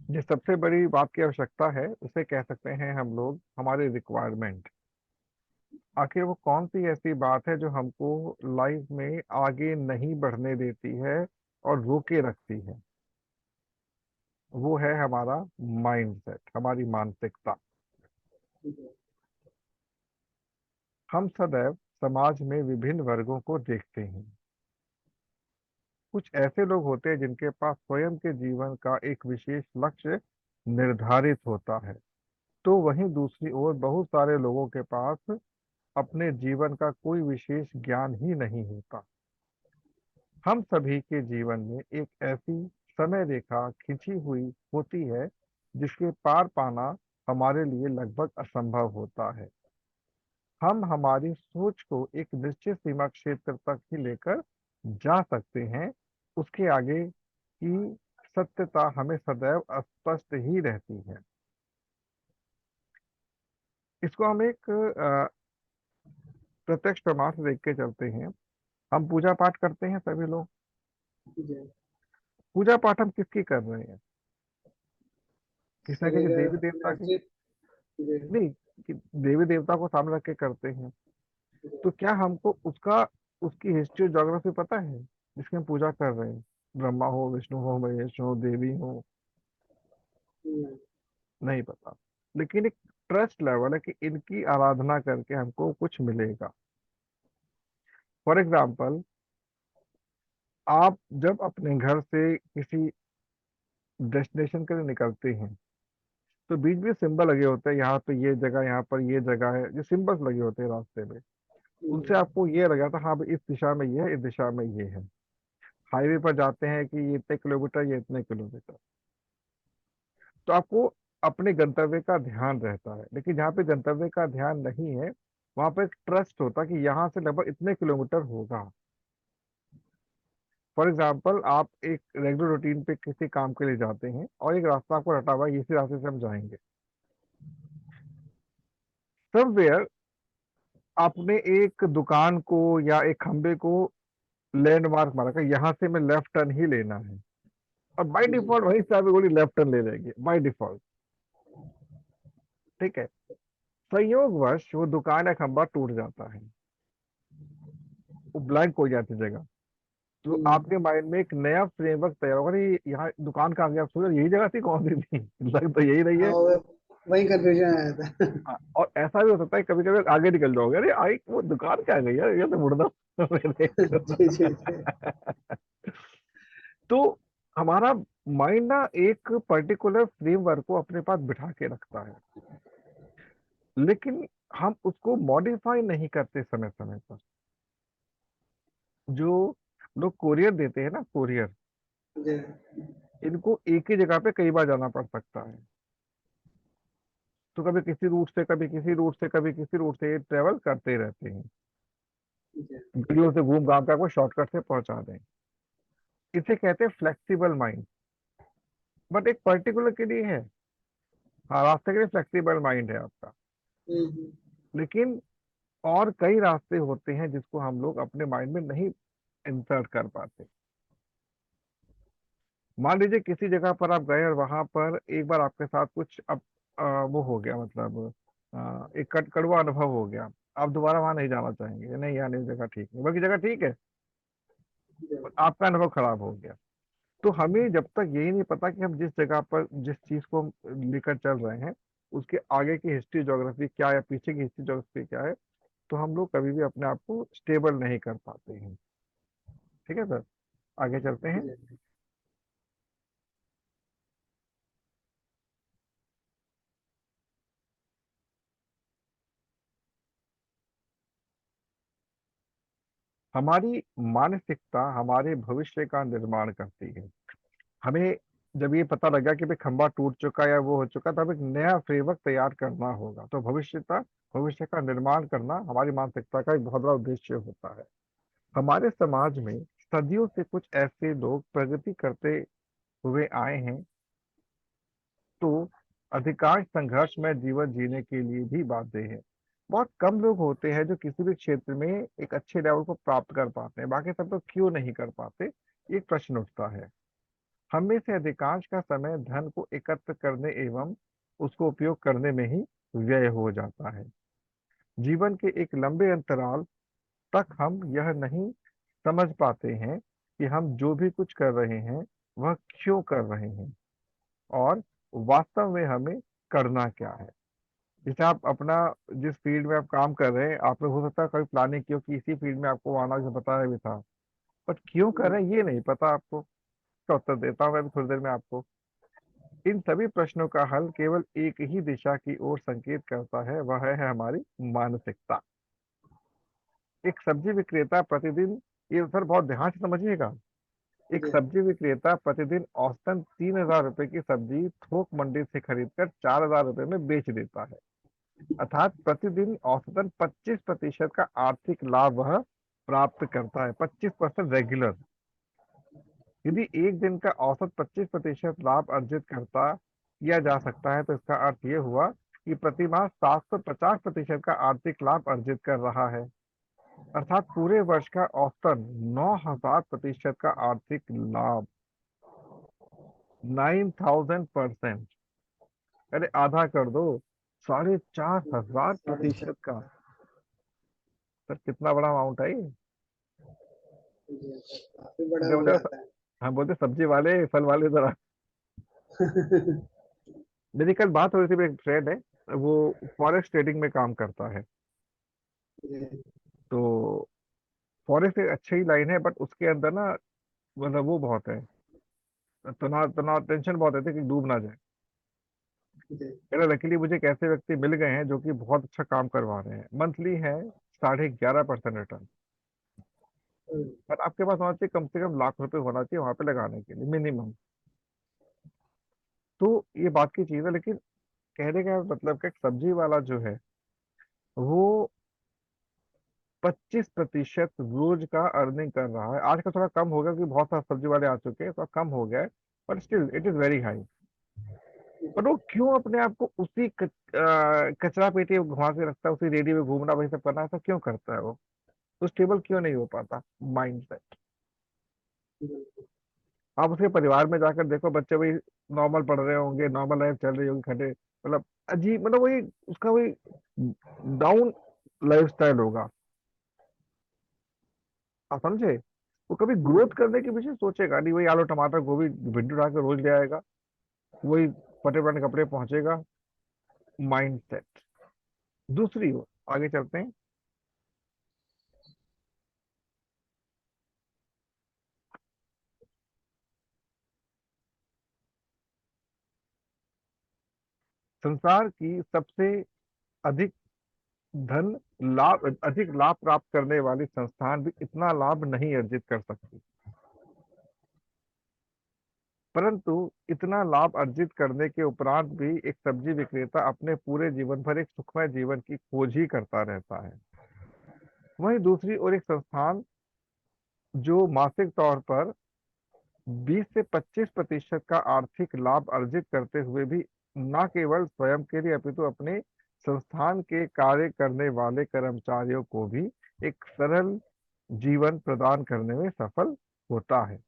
जिस सबसे बड़ी बात की आवश्यकता है उसे कह सकते हैं हम लोग हमारे रिक्वायरमेंट। आखिर वो कौन सी ऐसी बात है जो हमको लाइफ में आगे नहीं बढ़ने देती है और रोके रखती है? वो है हमारा माइंडसेट, हमारी मानसिकता। हम सदैव समाज में विभिन्न वर्गों को देखते हैं। कुछ ऐसे लोग होते हैं जिनके पास स्वयं के जीवन का एक विशेष लक्ष्य निर्धारित होता है, तो वहीं दूसरी ओर बहुत सारे लोगों के पास अपने जीवन का कोई विशेष ज्ञान ही नहीं होता। हम सभी के जीवन में एक ऐसी समय रेखा खिंची हुई होती है जिसके पार पाना हमारे लिए लगभग असंभव होता है। हम हमारी सोच को एक निश्चित सीमा क्षेत्र तक ही लेकर जा सकते हैं। उसके आगे की सत्यता हमें सदैव अस्पष्ट ही रहती है। इसको हम एक प्रत्यक्ष प्रमाण से देख के चलते हैं। हम पूजा पाठ करते हैं सभी लोग। जी। पूजा पाठ हम किसकी कर रहे हैं? किसी न किसी शरीर देवी देवता की। जी। जी। नहीं, कि देवी देवता को सामने रख के करते हैं। तो क्या हमको उसका उसकी हिस्ट्री और ज्योग्राफी पता है जिसकी हम पूजा कर रहे हैं? ब्रह्मा हो, विष्णु हो, महेश हो, देवी हो। हम्म। नहीं पता। लेकिन एक ट्रस्ट लेवल है कि इनकी आराधना करके हमको कुछ मिलेगा। फॉर एग्जाम्पल, आप जब अपने घर से किसी डेस्टिनेशन के लिए निकलते हैं तो बीच में सिंबल लगे होते हैं, यहाँ पे ये जगह, यहाँ पर ये जगह है, जो सिंबल्स लगे होते हैं रास्ते में। उनसे आपको ये लगा था हाँ भाई इस दिशा में ये है, इस दिशा में ये है। हाईवे पर जाते हैं कि ये इतने किलोमीटर, ये इतने किलोमीटर। तो आपको अपने गंतव्य का ध्यान रहता है। लेकिन जहाँ पे गंतव्य का ध्यान नहीं है वहां पर एक ट्रस्ट होता है कि यहाँ से लगभग इतने किलोमीटर होगा। फॉर एग्जाम्पल, आप एक रेगुलर रूटीन पे किसी काम के लिए जाते हैं और एक रास्ता आपको रटा हुआ है, इसी रास्ते से हम जाएंगे। समवेयर आपने एक दुकान को या एक खंबे को लैंडमार्क मारा कि यहाँ से मैं लेफ्ट टर्न ही लेना है। और बाय जी। डिफॉल्ट वहीं से आप गोली लेफ्ट टर्न ले लेंगे बाय डिफॉल्ट। ठीक है। संयोगवश वो दुकान या खंबा टूट जाता है, वो ब्लैंक हो जाती जगह। तो हम्म। आपके माइंड में एक नया फ्रेमवर्क तैयार होगा, अरे यहाँ दुकान कहाँ गया, आप सोचा यही जगह थी, कौन सी थी? लग तो यही रही हाँ, है। वही कंफ्यूजन आया था। हाँ, और ऐसा भी हो सकता है कभी कभी आगे निकल जाओगे, अरे आई वो दुकान क्या गई यार, ये तो मुड़ना। जी जी जी। तो हमारा माइंड ना एक पर्टिकुलर फ्रेमवर्क को अपने पास बिठा के रखता है, लेकिन हम उसको मॉडिफाई नहीं करते समय समय पर। जो लोग कोरियर देते हैं ना, कोरियर, जी। इनको एक ही जगह पे कई बार जाना पड़ सकता है। तो कभी किसी रूट से, कभी किसी रूट से, कभी किसी रूट से ट्रेवल करते रहते हैं। जी। गलियों से घूम घाम कर आपको शॉर्टकट से पहुंचा दें। इसे कहते हैं फ्लेक्सिबल माइंड। बट एक पर्टिकुलर के लिए है। हाँ, रास्ते के लिए फ्लेक्सिबल माइंड है आपका। हम्म। लेकिन और कई रास्ते होते हैं जिसको हम लोग अपने माइंड में नहीं इंसर्ट कर पाते। मान लीजिए किसी जगह पर आप गए और वहां पर एक बार आपके साथ कुछ अब वो हो गया, मतलब एक कड़वा अनुभव हो गया। आप दोबारा वहां नहीं जाना चाहेंगे, नहीं यार ये जगह ठीक नहीं, बाकी जगह ठीक है, जी। पर आपका अनुभव खराब हो गया। तो हमें जब तक यही नहीं पता कि हम जिस जगह पर जिस चीज को हम लेकर चल रहे हैं उसके आगे की हिस्ट्री ज्योग्राफी क्या है या पीछे की हिस्ट्री ज्योग्राफी क्या है, तो हम लोग कभी भी अपने आप को स्टेबल नहीं कर पाते हैं। ठीक है सर, आगे चलते हैं। जी। हमारी मानसिकता हमारे भविष्य का निर्माण करती है। हमें जब ये पता लगा कि भाई खंबा टूट चुका या वो हो चुका, तो हमें एक नया फ्रेमवर्क तैयार करना होगा। तो भविष्य का निर्माण करना हमारी मानसिकता का एक बहुत बड़ा उद्देश्य होता है। हमारे समाज में सदियों से कुछ ऐसे लोग प्रगति करते हुए आए हैं, तो अधिकांश संघर्ष में जीवन जीने के लिए भी बाध्य है। बहुत कम लोग होते हैं जो किसी भी क्षेत्र में एक अच्छे लेवल को प्राप्त कर पाते हैं, बाकी सब लोग क्यों नहीं कर पाते, एक प्रश्न उठता है। हम में से अधिकांश का समय धन को एकत्र करने एवं उसको उपयोग करने में ही व्यय हो जाता है। जीवन के एक लंबे अंतराल तक हम यह नहीं समझ पाते हैं कि हम जो भी कुछ कर रहे हैं वह क्यों कर रहे हैं और वास्तव में हमें करना क्या है। जैसे आप अपना जिस फील्ड में आप काम कर रहे हैं, आपने हो सकता है कभी प्लानिंग की हो कि इसी फील्ड में आपको आना, जो बताया भी था, बट क्यों कर रहे हैं ये नहीं पता आपको। इसका उत्तर देता हूँ मैं अभी थोड़ी देर में आपको। इन सभी प्रश्नों का हल केवल एक ही दिशा की ओर संकेत करता है, वह है हमारी मानसिकता। एक सब्जी विक्रेता प्रतिदिन, ये सर बहुत ध्यान से समझिएगा, एक जी सब्जी विक्रेता प्रतिदिन औसतन 3,000 रुपए की सब्जी थोक मंडी से खरीदकर 4,000 रुपए में बेच देता है। अर्थात प्रतिदिन औसतन 25% का आर्थिक लाभ वह प्राप्त करता है। 25% रेगुलर। यदि एक दिन का औसत 25% लाभ अर्जित करता किया जा सकता है तो इसका अर्थ यह हुआ कि प्रति माह 750% का आर्थिक लाभ अर्जित कर रहा है। अर्थात पूरे वर्ष का औसतन 9,000% का आर्थिक लाभ। 9,000%। अरे आधा कर दो, 4,500% का। सर कितना बड़ा अमाउंट है ये। जी सर, काफी बड़ा क्या हो बोलते जाता है। हम बोलते सब्जी वाले फल वाले जरा। मेरी कल बात हो रही थी, मेरे एक फ्रेंड है, वो फॉरेक्स ट्रेडिंग में काम करता है। जी तो फॉरेक्स एक अच्छी ही लाइन है, बट उसके अंदर ना, मतलब वो बहुत है, तनाव तनाव टेंशन बहुत रहती है कि डूब ना जाए। जी मेरा लकीली मुझे एक ऐसे व्यक्ति मिल गए हैं जो कि बहुत अच्छा काम करवा रहे हैं। मंथली है 11.5% रिटर्न। हम्म, पर आपके पास होना चाहिए, कम से कम लाख रुपए होना चाहिए वहां पे लगाने के लिए, मिनिमम। तो ये बात की चीज है, लेकिन कहने का मतलब कि सब्जी वाला जो है वो 25% रोज का अर्निंग कर रहा है। आज का थोड़ा कम हो गया क्योंकि बहुत सारे सब्जी वाले आ चुके हैं, थोड़ा कम हो गया है, but still it is very high. जी बट वो क्यों अपने आप को उसी कचरा पेटी में घुमा के रखता है, उसी रेडी में घूमना, वही सब करना, ऐसा क्यों करता है वो? तो स्टेबल क्यों नहीं हो पाता माइंड सेट? जी आप उसके परिवार में जाकर देखो, बच्चे वही नॉर्मल पढ़ रहे होंगे, नॉर्मल लाइफ चल रही होगी, खड़े मतलब अजीब, मतलब वही उसका वही डाउन लाइफ स्टाइल होगा। आप समझे? वो कभी ग्रोथ करने के पीछे सोचेगा नहीं, वही आलू टमाटर गोभी भिंडी उठा के रोज ले आएगा, वही फटे पुराने कपड़े पहुंचेगा। Mind set. दूसरी ओर आगे चलते हैं। संसार की सबसे अधिक धन लाभ अधिक लाभ प्राप्त करने वाली संस्थान भी इतना लाभ नहीं अर्जित कर सकती। परंतु इतना लाभ अर्जित करने के उपरांत भी एक सब्जी विक्रेता अपने पूरे जीवन भर एक सुखमय जीवन की खोज ही करता रहता है। वहीं दूसरी ओर एक संस्थान जो मासिक तौर पर 20 से 25% का आर्थिक लाभ अर्जित करते हुए भी न केवल स्वयं के लिए अपितु अपने संस्थान के कार्य करने वाले कर्मचारियों को भी एक सरल जीवन प्रदान करने में सफल होता है।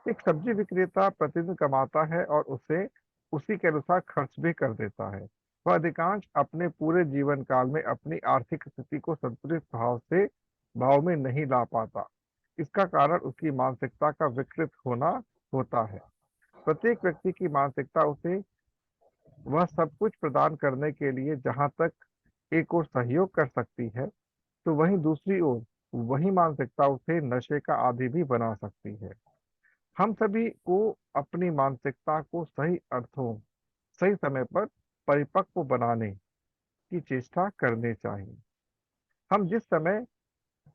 एक सब्जी विक्रेता प्रतिदिन कमाता है और उसे उसी के अनुसार खर्च भी कर देता है। वह अधिकांश अपने पूरे जीवन काल में अपनी आर्थिक स्थिति को संतुलित भाव में नहीं ला पाता। इसका कारण उसकी मानसिकता का विकृत होना होता है। प्रत्येक व्यक्ति की मानसिकता उसे वह सब कुछ प्रदान करने के लिए जहां तक एक ओर सहयोग कर सकती है, तो वहीं दूसरी ओर वही मानसिकता उसे नशे का आदी भी बना सकती है। हम सभी को अपनी मानसिकता को सही अर्थों, सही समय पर परिपक्व बनाने की चेष्टा करनी चाहिए। हम जिस समय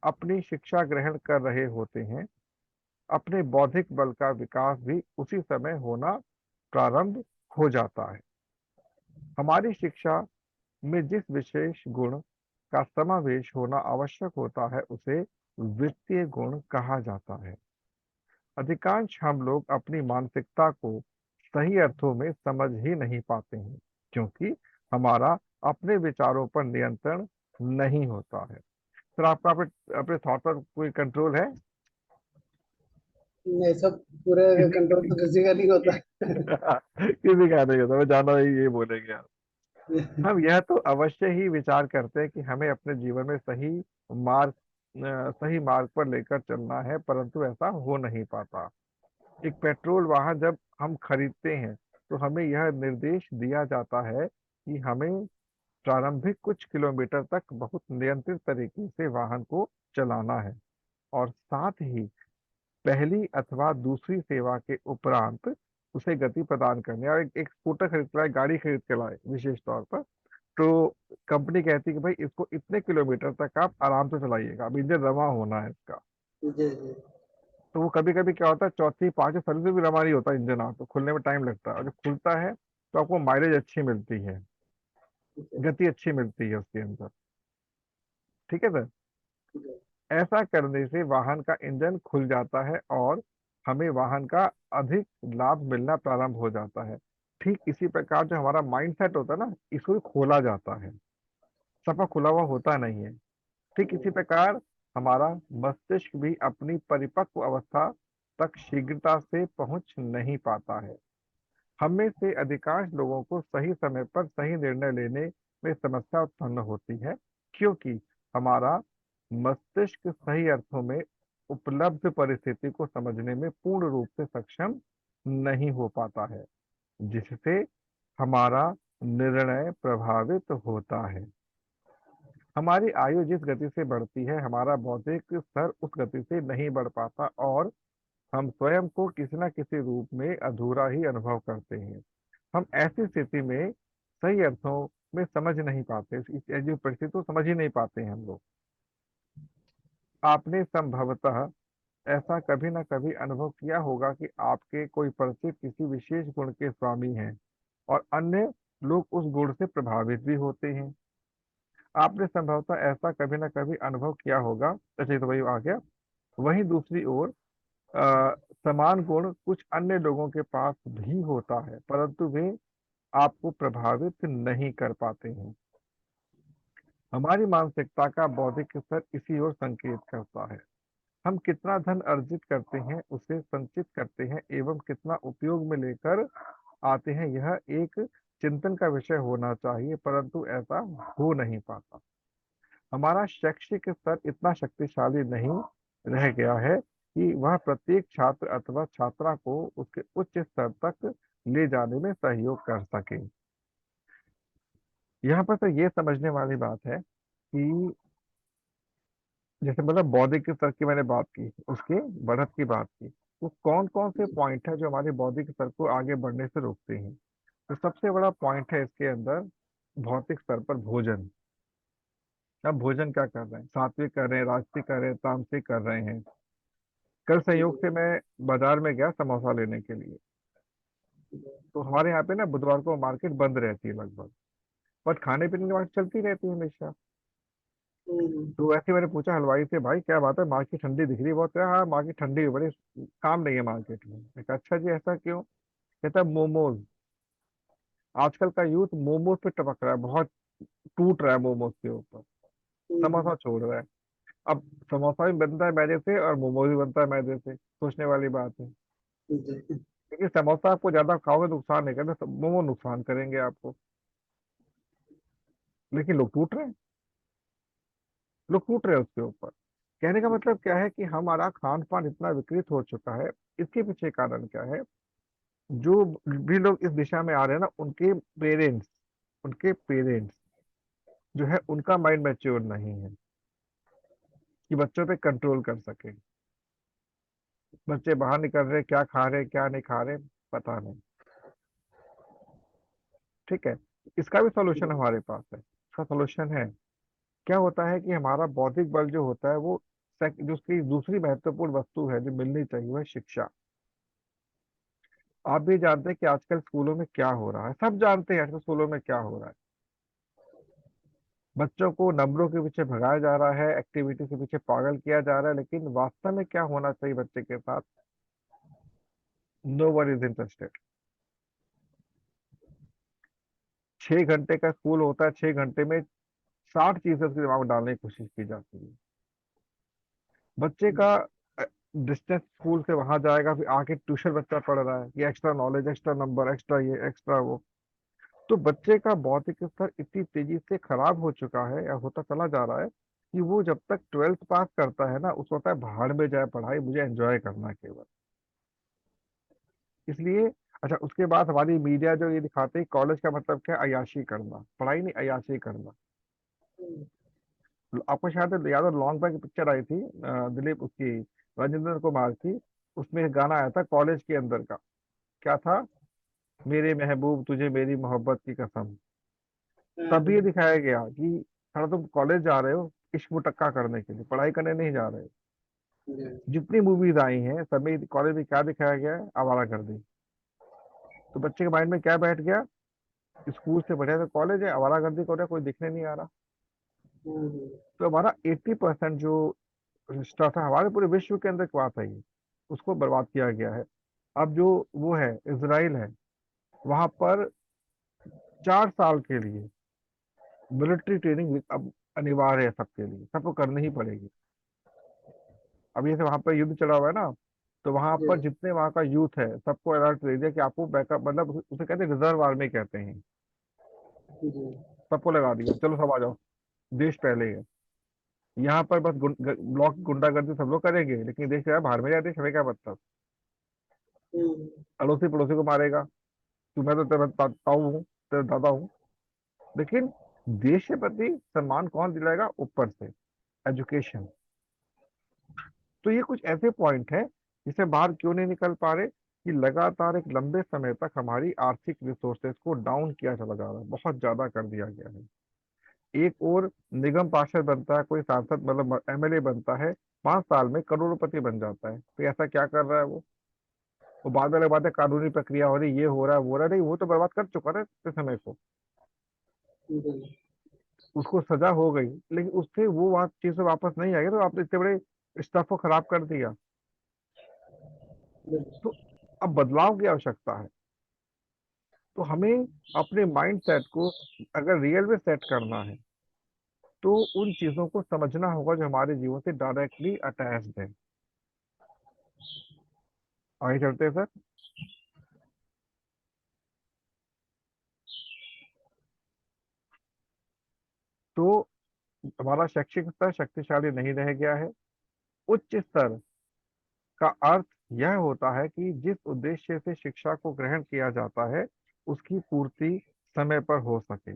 अपनी शिक्षा ग्रहण कर रहे होते हैं, अपने बौद्धिक बल का विकास भी उसी समय होना प्रारंभ हो जाता है। हमारी शिक्षा में जिस विशेष गुण का समावेश होना आवश्यक होता है उसे वित्तीय गुण कहा जाता है। अधिकांश हम लोग अपनी मानसिकता को सही अर्थों में समझ ही नहीं पाते हैं, क्योंकि हमारा अपने विचारों पर नियंत्रण नहीं होता है। सर आपका अपने अपने थॉट पर कोई कंट्रोल है? नहीं, सब पूरे किसी कंट्रोल तो किसी का नहीं होता। किसी का नहीं होता, मैं जाना ही ये बोलेंगे आप। हम यह तो अवश्य ही विचार करते हैं कि हमें अपने जीवन में मार्ग सही मार्ग पर लेकर चलना है, परंतु ऐसा हो नहीं पाता। एक पेट्रोल वाहन जब हम खरीदते हैं तो हमें यह निर्देश दिया जाता है कि हमें प्रारंभिक कुछ किलोमीटर तक बहुत नियंत्रित तरीके से वाहन को चलाना है, और साथ ही पहली अथवा दूसरी सेवा के उपरांत उसे गति प्रदान करने, और एक स्कूटर खरीद के लाए, गाड़ी खरीद के लाए विशेष तौर पर, तो कंपनी कहती है कि भाई इसको इतने किलोमीटर तक आप आराम से चलाइएगा, अब इंजन रवा होना है इसका। जी जी। तो वो कभी कभी क्या होता है, चौथी पांचवी सर्विस में भी रवा नहीं होता इंजन, आपको खुलने में टाइम लगता है, और जब खुलता है तो आपको माइलेज अच्छी मिलती है, जी गति अच्छी मिलती है उसके अंदर। ठीक है सर। जी। ऐसा करने से वाहन का इंजन खुल जाता है और हमें वाहन का अधिक लाभ मिलना प्रारंभ हो जाता है। ठीक इसी प्रकार जो हमारा माइंड सेट होता है ना, इसको भी खोला जाता है, सफा खुला हुआ होता नहीं है। ठीक इसी प्रकार हमारा मस्तिष्क भी अपनी परिपक्व अवस्था तक शीघ्रता से पहुंच नहीं पाता है। हम में से अधिकांश लोगों को सही समय पर सही निर्णय लेने में समस्या उत्पन्न होती है, क्योंकि हमारा मस्तिष्क सही अर्थों में उपलब्ध परिस्थिति को समझने में पूर्ण रूप से सक्षम नहीं हो पाता है, जिससे हमारा निर्णय प्रभावित होता है। हमारी आयु जिस गति से बढ़ती है, हमारा बौद्धिक स्तर उस गति से नहीं बढ़ पाता, और हम स्वयं को किसी न किसी रूप में अधूरा ही अनुभव करते हैं। हम ऐसी स्थिति में सही अर्थों में समझ नहीं पाते, इस जो परिस्थिति को समझ ही नहीं पाते हैं हम लोग। आपने संभवतः ऐसा कभी ना कभी अनुभव किया होगा कि आपके कोई परिचित किसी विशेष गुण के स्वामी हैं, और अन्य लोग उस गुण से प्रभावित भी होते हैं। आपने संभवतः ऐसा कभी ना कभी अनुभव किया होगा। अच्छा, ये तो वही आ गया। वहीं दूसरी ओर समान गुण कुछ अन्य लोगों के पास भी होता है, परंतु वे आपको प्रभावित नहीं कर पाते हैं। हमारी मानसिकता का बौद्धिक स्तर इसी ओर संकेत करता है। हम कितना धन अर्जित करते हैं, उसे संचित करते हैं एवं कितना उपयोग में लेकर आते हैं, यह एक चिंतन का विषय होना चाहिए, परंतु ऐसा हो नहीं पाता। हमारा शैक्षिक स्तर इतना शक्तिशाली नहीं रह गया है कि वह प्रत्येक छात्र अथवा छात्रा को उसके उच्च स्तर तक ले जाने में सहयोग कर सके। यहाँ पर तो ये समझने वाली बात है कि जैसे मतलब बौद्धिक स्तर की मैंने बात की, उसके बढ़त की बात की, तो कौन कौन से पॉइंट है जो हमारे बौद्धिक स्तर को आगे बढ़ने से रोकते हैं। तो सबसे बड़ा पॉइंट है इसके अंदर भौतिक स्तर पर भोजन। अब भोजन क्या कर रहे हैं, सात्विक कर रहे हैं, राजसिक कर रहे हैं, तामसिक कर रहे हैं। कल संयोग से मैं बाजार में गया समोसा लेने के लिए, तो हमारे यहाँ पे ना बुधवार को मार्केट बंद रहती है लगभग, बट खाने पीने की मार्केट चलती रहती है हमेशा। तो ऐसे मैंने पूछा हलवाई से, भाई क्या बात है, मार्केट ठंडी दिख रही है बहुत। हाँ, मार्केट ठंडी है, बड़े काम नहीं है मार्केट में। मैं कहा, अच्छा जी, ऐसा क्यों? कहता, मोमोज, आजकल का यूथ मोमोज पे टपक रहा है, बहुत टूट रहा है मोमोज के ऊपर, समोसा छोड़ रहा है। अब समोसा भी बनता है मैदे से और मोमोज भी बनता है मैदे से, सोचने वाली बात है। क्योंकि समोसा आपको ज्यादा खाओगे नुकसान नहीं करता, मोमो नुकसान करेंगे आपको। लेकिन लोग टूट रहे हैं, लोग टूट रहे हैं उसके ऊपर। कहने का मतलब क्या है कि हमारा खान पान इतना विकृत हो चुका है। इसके पीछे कारण क्या है? जो भी लोग इस दिशा में आ रहे हैं ना, उनके पेरेंट्स जो है, उनका माइंड मैच्योर नहीं है कि बच्चों पे कंट्रोल कर सके। बच्चे बाहर निकल रहे, क्या खा रहे क्या नहीं खा रहे, पता नहीं। ठीक है, इसका भी सॉल्यूशन हमारे पास है। इसका सॉल्यूशन है, क्या होता है कि हमारा बौद्धिक बल जो होता है वो जो उसकी दूसरी महत्वपूर्ण वस्तु है जो मिलनी चाहिए, वह है शिक्षा। आप भी जानते हैं कि आजकल स्कूलों में क्या हो रहा है, सब जानते हैं आजकल स्कूलों में क्या हो रहा है। बच्चों को नंबरों के पीछे भगाया जा रहा है, एक्टिविटी के पीछे पागल किया जा रहा है, लेकिन वास्तव में क्या होना चाहिए बच्चे के साथ, नो वन इज इंटरेस्टेड। 6 घंटे का स्कूल होता है, 6 घंटे में 60 चीजें उसके दिमाग में डालने की कोशिश की जाती है। बच्चे का डिस्टेंस स्कूल से वहां जाएगा, फिर आके ट्यूशन बच्चा पढ़ रहा है, ये extra knowledge, extra number, extra ये एक्स्ट्रा वो। तो बच्चे का बौद्धिक स्तर इतनी तेजी से खराब हो चुका है या होता चला जा रहा है कि वो जब तक 12th पास करता है ना, उसको होता है भाड़ में जाए पढ़ाई, मुझे एंजॉय करना है केवल। इसलिए अच्छा, उसके बाद हमारी मीडिया जो ये दिखाते हैं कॉलेज का मतलब क्या है, अय्याशी करना, पढ़ाई नहीं अय्याशी करना। आपको शायद याद हो, लॉन्ग बैक पिक्चर आई थी, दिलीप उसकी, राजेंद्र कुमार की। उसमें एक गाना आया था कॉलेज के अंदर का, क्या था, मेरे महबूब तुझे मेरी मोहब्बत की कसम। तब भी ये दिखाया गया कि साला तुम कॉलेज जा रहे हो इश्क मुटक्का करने के लिए, पढ़ाई करने नहीं जा रहे हो। जितनी मूवीज आई हैं सब में कॉलेज में क्या दिखाया गया है, आवारागर्दी। तो बच्चे के माइंड में क्या बैठ गया, स्कूल से बढ़िया तो कॉलेज है, आवारागर्दी को कोई दिखने नहीं आ रहा। तो हमारा 80% जो रिश्ता था हमारे पूरे विश्व के अंदर की बात है ये, उसको बर्बाद किया गया है। अब जो वो है इसराइल है, वहां पर 4 साल के लिए मिलिट्री ट्रेनिंग अब अनिवार्य है सबके लिए, सबको करनी ही पड़ेगी। अब जैसे वहां पर युद्ध चला हुआ है ना, तो वहां पर जितने वहां का यूथ है सबको अलर्ट दे दिया कि आपको बैकअप, मतलब उसे कहते हैं रिजर्व आर्मी कहते हैं। सबको लगा दिया, चलो सब आ जाओ, देश पहले है। यहाँ पर बस ब्लॉक गुंडागर्दी सब लोग करेंगे, लेकिन देश क्या है, बाहर में जाए देश, हमें क्या मतलब। अड़ोसी पड़ोसी को मारेगा, तू मैं तो तेरा ताऊ हूँ, तेरा दादा हूँ। लेकिन देश के प्रति सम्मान कौन दिलाएगा, ऊपर से एजुकेशन। तो ये कुछ ऐसे पॉइंट है जिसे बाहर क्यों नहीं निकल पा रहे, कि लगातार एक लंबे समय तक हमारी आर्थिक रिसोर्सेज को डाउन किया चला जा रहा है, बहुत ज्यादा कर दिया गया है। एक और निगम पार्षद बनता है, कोई सांसद मतलब एमएलए बनता है, 5 साल में करोड़पति बन जाता है, तो ऐसा क्या कर रहा है वो बाद में बात है, कानूनी प्रक्रिया हो रही, ये हो रहा है वो हो रहा है, नहीं वो तो बर्बाद कर चुका है इतने समय को, उसको सजा हो गई, लेकिन उससे वो बात चीज से वापस नहीं आएगी, तो आपने इतने बड़े स्टफ को खराब कर दिया। तो अब बदलाव की आवश्यकता है। तो हमें अपने माइंड सेट को अगर रियल में सेट करना है, तो उन चीजों को समझना होगा जो हमारे जीवन से डायरेक्टली अटैच्ड है। आगे चलते हैं सर। तो हमारा शैक्षिक स्तर शक्तिशाली नहीं रह गया है। उच्च स्तर का अर्थ यह होता है कि जिस उद्देश्य से शिक्षा को ग्रहण किया जाता है उसकी पूर्ति समय पर हो सके।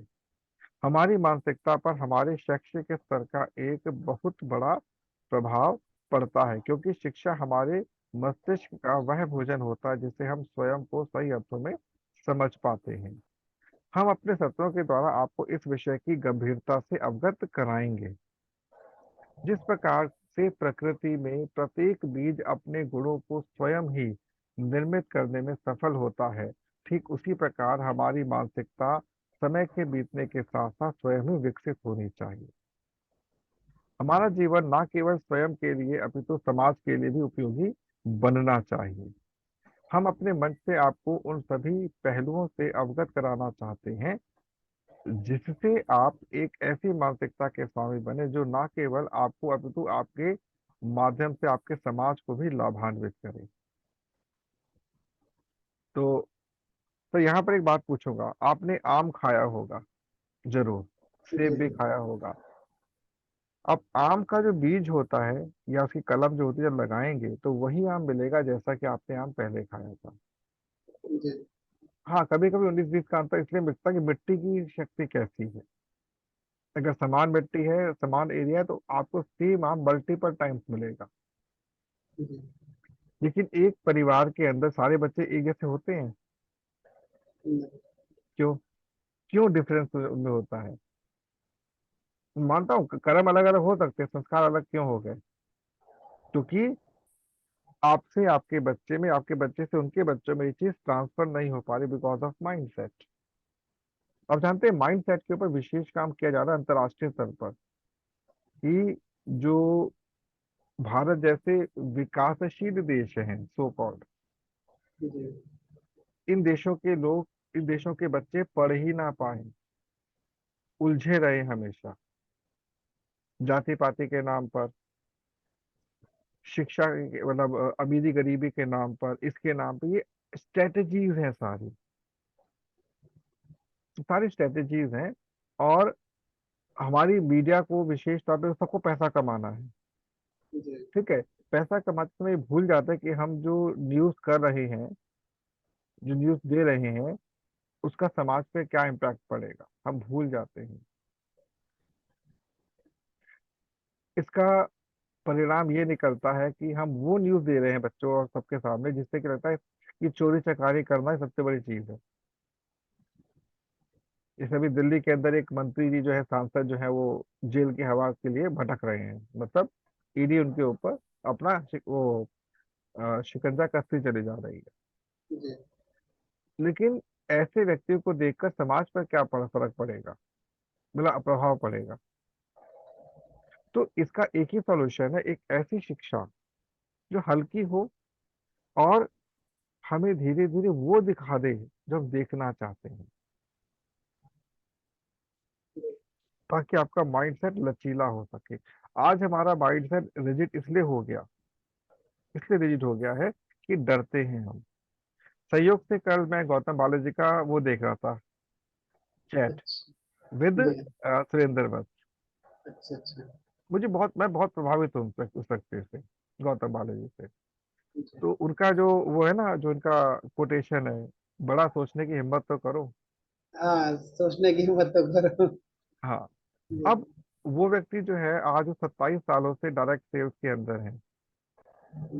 हमारी मानसिकता पर हमारे शैक्षिक स्तर का एक बहुत बड़ा प्रभाव पड़ता है, क्योंकि शिक्षा हमारे मस्तिष्क का वह भोजन होता है जिसे हम स्वयं को सही अर्थों में समझ पाते हैं। हम अपने सत्रों के द्वारा आपको इस विषय की गंभीरता से अवगत कराएंगे। जिस प्रकार से प्रकृति में प्रत्येक बीज अपने गुणों को स्वयं ही निर्मित करने में सफल होता है, ठीक उसी प्रकार हमारी मानसिकता समय के बीतने के साथ साथ स्वयं ही विकसित होनी चाहिए। हमारा जीवन न केवल स्वयं के लिए अपितु समाज के लिए भी उपयोगी बनना चाहिए। हम अपने मंच से आपको उन सभी पहलुओं से अवगत कराना चाहते हैं जिससे आप एक ऐसी मानसिकता के स्वामी बने जो ना केवल आपको अपितु आपके माध्यम से आपके समाज को भी लाभान्वित करे। तो यहाँ पर एक बात पूछूंगा, आपने आम खाया होगा जरूर, सेब भी खाया होगा। अब आम का जो बीज होता है या उसकी कलम जो होती है, जब लगाएंगे तो वही आम मिलेगा जैसा कि आपने आम पहले खाया था। हाँ, कभी कभी 19-20 का अंतर इसलिए मिलता है कि मिट्टी की शक्ति कैसी है। अगर समान मिट्टी है, समान एरिया है, तो आपको सेम आम मल्टीपल टाइम्स मिलेगा। लेकिन एक परिवार के अंदर सारे बच्चे एक जैसे होते हैं? क्यों? क्यों डिफरेंस उनमें होता है? मानता हूँ कर्म अलग अलग हो सकते हैं, संस्कार अलग क्यों हो गए? क्योंकि आपसे आपके बच्चे में, आपके बच्चे से उनके बच्चों में ये चीज ट्रांसफर नहीं हो पा रही, बिकॉज ऑफ माइंड सेट। अब जानते हैं माइंड सेट के ऊपर विशेष काम किया जा रहा है अंतर्राष्ट्रीय स्तर पर, कि जो भारत जैसे विकासशील देश हैं सो कॉल्ड, इन देशों के लोग, इन देशों के बच्चे पढ़ ही ना पाए, उलझे रहे हमेशा जाति पाति के नाम पर, शिक्षा मतलब अमीरी गरीबी के नाम पर, इसके नाम पर, ये स्ट्रेटजीज हैं सारी, सारी स्ट्रेटजीज हैं। और हमारी मीडिया को विशेष तौर पे सबको पैसा कमाना है। जी ठीक है। पैसा कमाते समय ये भूल जाते हैं कि हम जो न्यूज कर रहे हैं, जो न्यूज दे रहे हैं, उसका समाज पे क्या इम्पैक्ट पड़ेगा, हम भूल जाते हैं। इसका परिणाम ये निकलता है कि हम वो न्यूज दे रहे हैं बच्चों और सबके सामने, जिससे कि लगता है कि चोरी चकारी करना ही सबसे बड़ी चीज है। जैसे अभी दिल्ली के अंदर एक मंत्री जी जो है, सांसद जो है, वो जेल की हवा के लिए भटक रहे हैं, मतलब ईडी उनके ऊपर अपना शिकंजा कसती चली जा रही है। जी लेकिन ऐसे व्यक्तियों को देखकर समाज पर क्या फर्क पड़ेगा, मतलब प्रभाव पड़ेगा। तो इसका एक ही सॉल्यूशन है, एक ऐसी शिक्षा जो हल्की हो और हमें धीरे धीरे वो दिखा दे जो हम देखना चाहते हैं, ताकि आपका माइंडसेट लचीला हो सके। आज हमारा माइंडसेट रिजिड इसलिए रिजिड हो गया है कि डरते हैं हम। संयोग से कल मैं गौतम बालाजी का वो देख रहा था, चैट अच्छा विद जी सुरेंद्र वत्स। अच्छा अच्छा मैं बहुत प्रभावित हूँ उस व्यक्ति से, गौतम बालाजी से। जी तो उनका जो वो है ना, जो उनका कोटेशन है, बड़ा सोचने की हिम्मत तो करो। हाँ सोचने की हिम्मत तो करो। हाँ। जी अब वो व्यक्ति जो है आज वो 27 सालों से डायरेक्ट सेल्स के अंदर है।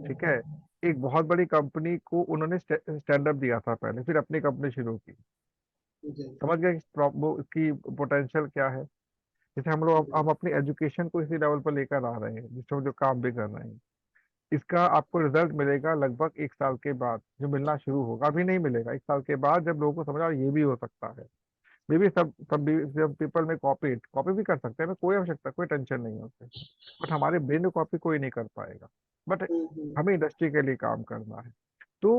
ठीक है। एक बहुत बड़ी कंपनी को उन्होंने स्टैंड अप दिया था पहले, फिर अपनी कंपनी शुरू की। जी समझ गए कि वो इसकी पोटेंशियल क्या है। जैसे हम लोग जी हम अपनी एजुकेशन को इसी लेवल पर लेकर आ रहे हैं, जिसमें हम जो काम भी कर रहे हैं। इसका आपको रिजल्ट मिलेगा लगभग 1 साल के बाद, जो मिलना शुरू होगा। अभी नहीं मिलेगा, 1 साल के बाद, जब लोगों को समझ आ ये भी हो सकता है। मे भी सब भी जब पीपल में कॉपी भी कर सकते हैं, हमें कोई आवश्यकता, कोई टेंशन नहीं है उससे। बट हमारे ब्रेन में कॉपी कोई नहीं कर पाएगा। बट हम्म। हमें इंडस्ट्री के लिए काम करना है। तो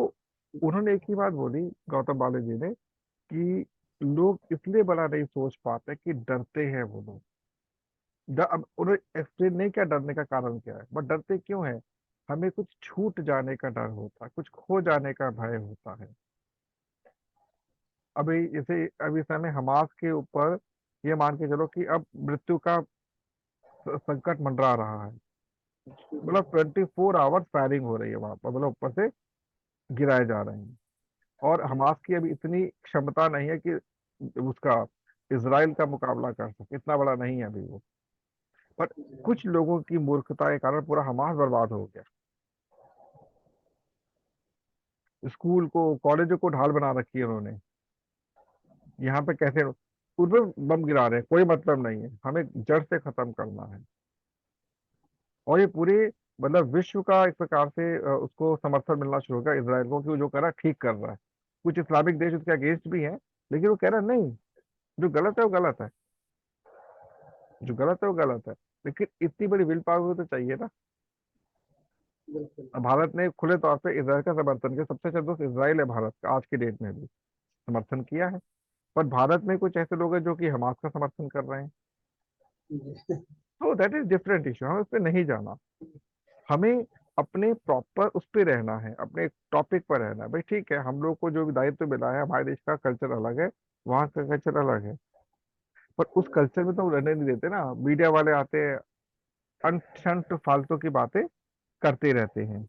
उन्होंने एक ही बात बोली, गौतम बाले जी ने, कि लोग इसलिए बड़ा नहीं सोच पाते कि डरते हैं वो लोग। अब उन्होंने एक्सप्लेन नहीं किया डरने का कारण क्या है, बट डरते क्यों है। हमें कुछ छूट जाने का डर होता है, कुछ खो जाने का भय होता है। अभी जैसे अभी समय हमास के ऊपर ये मान के चलो कि अब मृत्यु का संकट मंडरा रहा है। मतलब 24 आवर्स फायरिंग हो रही है वहां पर, मतलब ऊपर से गिराए जा रहे हैं। और हमास की अभी इतनी क्षमता नहीं है कि उसका इसराइल का मुकाबला कर सके, इतना बड़ा नहीं है अभी वो। पर कुछ लोगों की मूर्खता के कारण पूरा हमास बर्बाद हो गया। स्कूल को, कॉलेजों को ढाल बना रखी है उन्होंने। यहाँ पे कैसे उन पर बम गिरा रहे हैं, कोई मतलब नहीं है, हमें जड़ से खत्म करना है। और ये पूरे मतलब विश्व का एक प्रकार से उसको समर्थन मिलना शुरू हो गया इसराइल को, कि वो जो कर रहा है ठीक कर रहा है। कुछ इस्लामिक देश उसके अगेंस्ट भी हैं, लेकिन वो कह रहा है नहीं, जो गलत है वो गलत है, जो गलत है वो गलत है। लेकिन इतनी बड़ी विल पावर तो चाहिए ना। बिल्कुल अब भारत ने खुले तौर पे इसराइल का समर्थन किया, सबसे अच्छा दोस्त इसराइल है भारत का आज की डेट में भी, समर्थन किया है। पर भारत में कुछ ऐसे लोग हैं जो कि हमास का समर्थन कर रहे हैं। जी तो दैट इज डिफरेंट इशू, हमें उस पर नहीं जाना। हमें अपने प्रॉपर उस पे रहना है, अपने टॉपिक पर रहना है। भाई ठीक है, हम लोग को जो भी दायित्व मिला है, हमारे देश का कल्चर अलग है, वहाँ का कल्चर अलग है। पर उस कल्चर में तो हम रहने नहीं देते ना, मीडिया वाले आते हैं, अनशंत फालतू की बातें करते रहते हैं।